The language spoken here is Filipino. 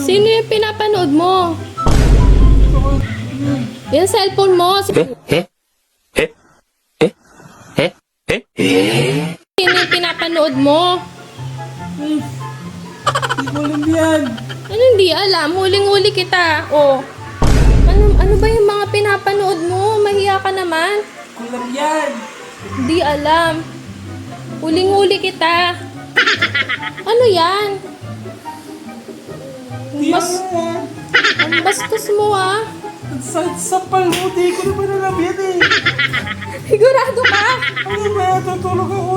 Sino yung pinapanood mo? Yung cellphone mo. Sino yung pinapanood mo? Hindi ko alam yan. Ano hindi alam? Huling-huli kita. Oh. Ano ba yung mga pinapanood mo? Mahiya ka naman. Kulang yan. Hindi alam. Huling-huli kita. Ano yan? Mas... Ang bastos mo ah. Ang sapal mo. Di ko naman alam yan eh. Sigurado ka? Ano ba? Tutulog ako.